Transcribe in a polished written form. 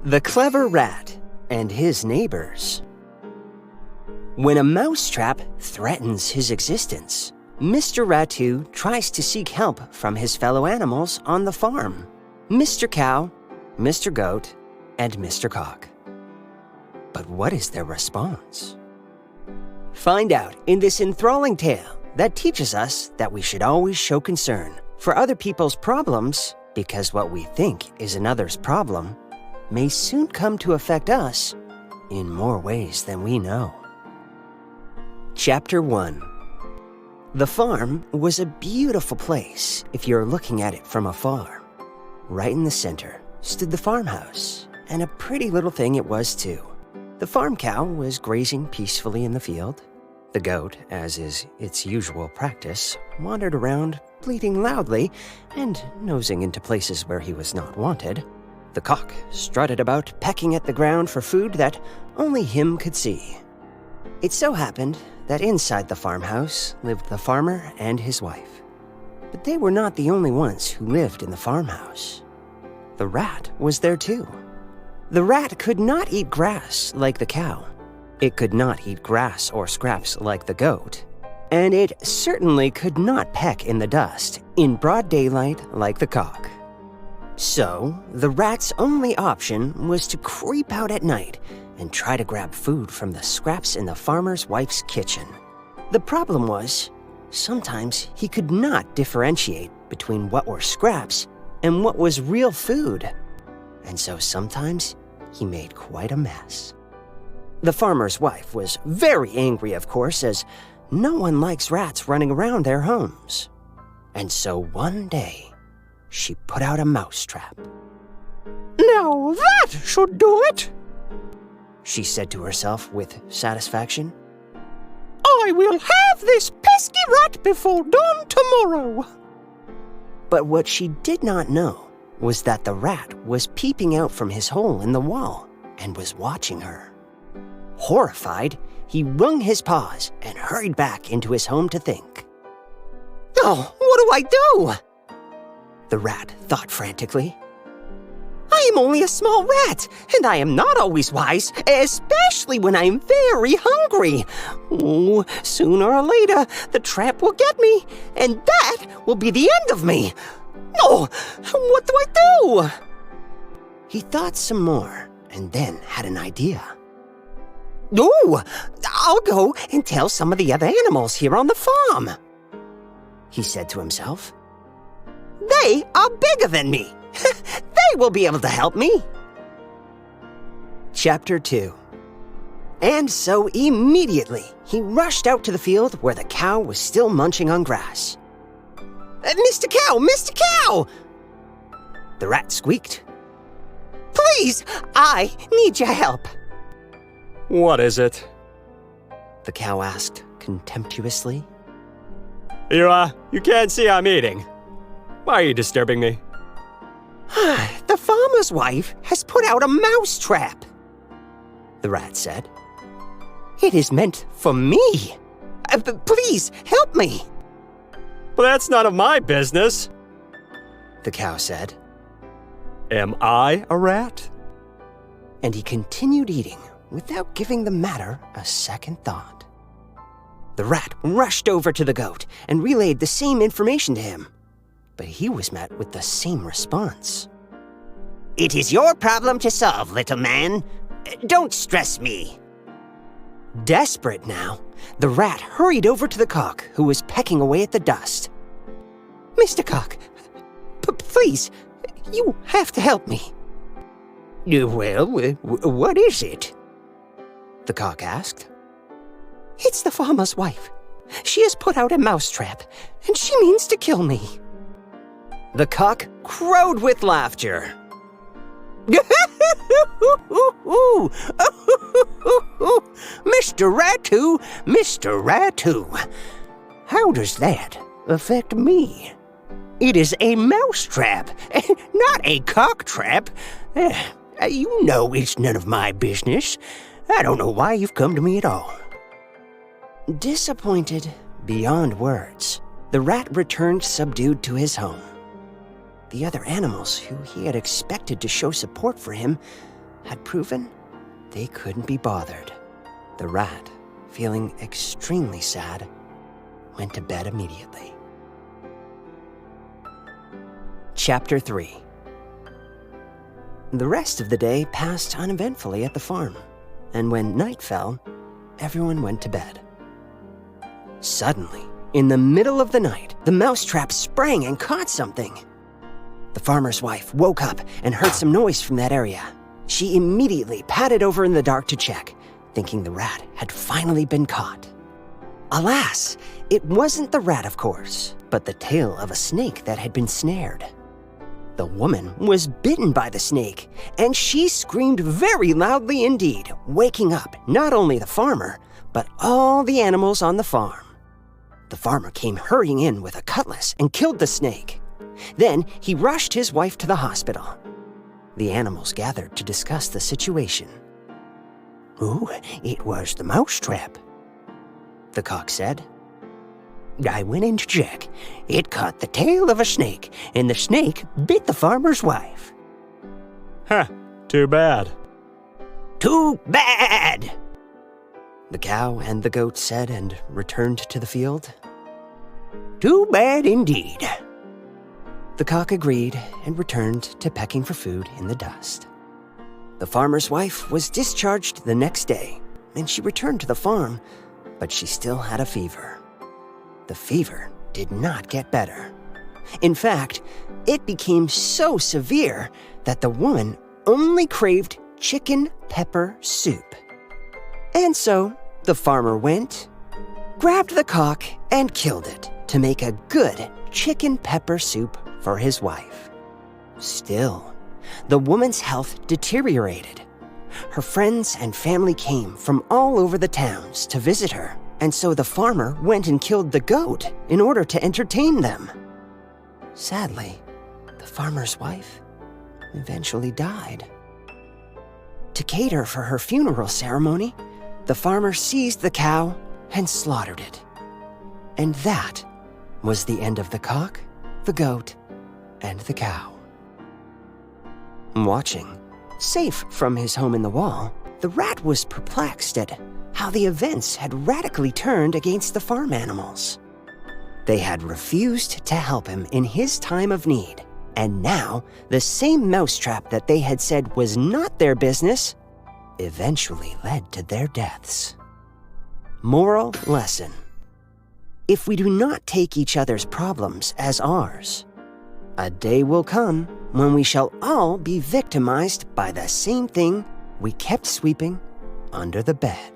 The Clever Rat and His Neighbors. When a mousetrap threatens his existence, Mr. Ratu tries to seek help from his fellow animals on the farm: Mr. Cow, Mr. Goat, and Mr. Cock. But what is their response? Find out in this enthralling tale that teaches us that we should always show concern for other people's problems, because what we think is another's problem may soon come to affect us in more ways than we know. Chapter 1. The farm was a beautiful place if you're looking at it from afar. Right in the center stood the farmhouse, and a pretty little thing it was too. The farm cow was grazing peacefully in the field. The goat, as is its usual practice, wandered around, bleating loudly and nosing into places where he was not wanted. The cock strutted about, pecking at the ground for food that only him could see. It so happened that inside the farmhouse lived the farmer and his wife. But they were not the only ones who lived in the farmhouse. The rat was there too. The rat could not eat grass like the cow. It could not eat grass or scraps like the goat. And it certainly could not peck in the dust in broad daylight like the cock. So, the rat's only option was to creep out at night and try to grab food from the scraps in the farmer's wife's kitchen. The problem was, sometimes he could not differentiate between what were scraps and what was real food. And so sometimes he made quite a mess. The farmer's wife was very angry, of course, as no one likes rats running around their homes. And so one day, she put out a mousetrap. "Now that should do it," she said to herself with satisfaction. "I will have this pesky rat before dawn tomorrow." But what she did not know was that the rat was peeping out from his hole in the wall and was watching her. Horrified, he wrung his paws and hurried back into his home to think. "Oh, what do I do?" the rat thought frantically. "I am only a small rat, and I am not always wise, especially when I am very hungry. Oh, sooner or later, the trap will get me, and that will be the end of me. Oh, what do I do?" He thought some more and then had an idea. "Oh, I'll go and tell some of the other animals here on the farm," he said to himself. "They are bigger than me. They will be able to help me." Chapter 2. And so immediately he rushed out to the field where the cow was still munching on grass. "Mr. Cow, Mr. Cow!" the rat squeaked. "Please, I need your help." "What is it?" the cow asked contemptuously. You can't see I'm eating. Why are you disturbing me?" "The farmer's wife has put out a mousetrap," the rat said. "It is meant for me. Please, help me." "Well, that's none of my business," the cow said. "Am I a rat?" And he continued eating without giving the matter a second thought. The rat rushed over to the goat and relayed the same information to him, but he was met with the same response. "It is your problem to solve, little man. Don't stress me." Desperate now, the rat hurried over to the cock, who was pecking away at the dust. "Mr. Cock, please, you have to help me." "Well, what is it?" the cock asked. "It's the farmer's wife. She has put out a mousetrap, and she means to kill me." The cock crowed with laughter. "Mr. Ratu, Mr. Ratu, how does that affect me? It is a mousetrap, not a cock trap. You know it's none of my business. I don't know why you've come to me at all." Disappointed beyond words, the rat returned subdued to his home. The other animals, who he had expected to show support for him, had proven they couldn't be bothered. The rat, feeling extremely sad, went to bed immediately. Chapter 3. The rest of the day passed uneventfully at the farm, and when night fell, everyone went to bed. Suddenly, in the middle of the night, the mousetrap sprang and caught something. The farmer's wife woke up and heard some noise from that area. She immediately padded over in the dark to check, thinking the rat had finally been caught. Alas, it wasn't the rat, of course, but the tail of a snake that had been snared. The woman was bitten by the snake, and she screamed very loudly indeed, waking up not only the farmer, but all the animals on the farm. The farmer came hurrying in with a cutlass and killed the snake. Then he rushed his wife to the hospital. The animals gathered to discuss the situation. "Oh, it was the mousetrap," the cock said. "I went in to check. It caught the tail of a snake, and the snake bit the farmer's wife." Huh, too bad. "Too bad!" The cow and the goat said and returned to the field. "Too bad indeed." The cock agreed and returned to pecking for food in the dust. The farmer's wife was discharged the next day, and she returned to the farm, but she still had a fever. The fever did not get better. In fact, it became so severe that the woman only craved chicken pepper soup. And so the farmer went, grabbed the cock, and killed it to make a good chicken pepper soup for his wife. Still, the woman's health deteriorated. Her friends and family came from all over the towns to visit her, and so the farmer went and killed the goat in order to entertain them. Sadly, the farmer's wife eventually died. To cater for her funeral ceremony, the farmer seized the cow and slaughtered it. And that was the end of the cock, the goat, and the cow. Watching, safe from his home in the wall, the rat was perplexed at how the events had radically turned against the farm animals. They had refused to help him in his time of need, and now the same mousetrap that they had said was not their business eventually led to their deaths. Moral lesson: if we do not take each other's problems as ours, a day will come when we shall all be victimized by the same thing we kept sweeping under the bed.